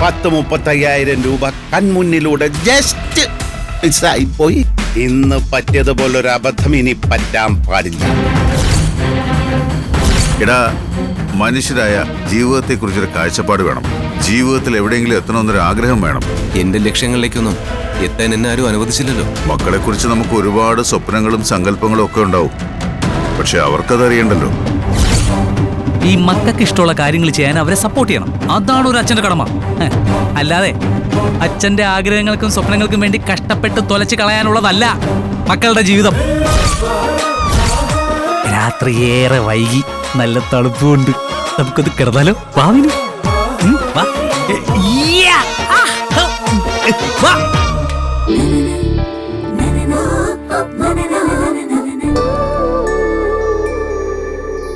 30-35,000 രൂപ കൺമുന്നിലൂടെ ജസ്റ്റ് മിസ്സായിപ്പോയി. ഇന്ന് പറ്റിയതുപോലൊരു അബദ്ധം ഇനി പറ്റാൻ പാടില്ല. എടാ, മനുഷ്യരായ ജീവിതത്തെക്കുറിച്ചൊരു കാഴ്ചപ്പാട് വേണം. ജീവിതത്തിൽ എവിടെയെങ്കിലും എത്തണമെന്നൊരു ആഗ്രഹം വേണം. എന്റെ ലക്ഷ്യങ്ങളിലേക്കൊന്നും എത്താൻ എന്നെ ആരും അനുവദിച്ചില്ലല്ലോ. മക്കളെക്കുറിച്ച് നമുക്ക് ഒരുപാട് സ്വപ്നങ്ങളും സങ്കല്പങ്ങളും ഒക്കെ ഉണ്ടാവും. പക്ഷെ അവർക്കതറിയണ്ടല്ലോ. ഈ മക്കൾക്ക് ഇഷ്ടമുള്ള കാര്യങ്ങൾ ചെയ്യാൻ അവരെ സപ്പോർട്ട് ചെയ്യണം. അതാണ് ഒരു അച്ഛന്റെ കടമ. അല്ലാതെ അച്ഛന്റെ ആഗ്രഹങ്ങൾക്കും സ്വപ്നങ്ങൾക്കും വേണ്ടി കഷ്ടപ്പെട്ട് തൊലച്ച് കളയാനുള്ളതല്ല മക്കളുടെ ജീവിതം. രാത്രി ഏറെ വൈകി, നല്ല തണുപ്പുണ്ട്. നമുക്കൊന്ന് കിടന്നാലോ? വാ.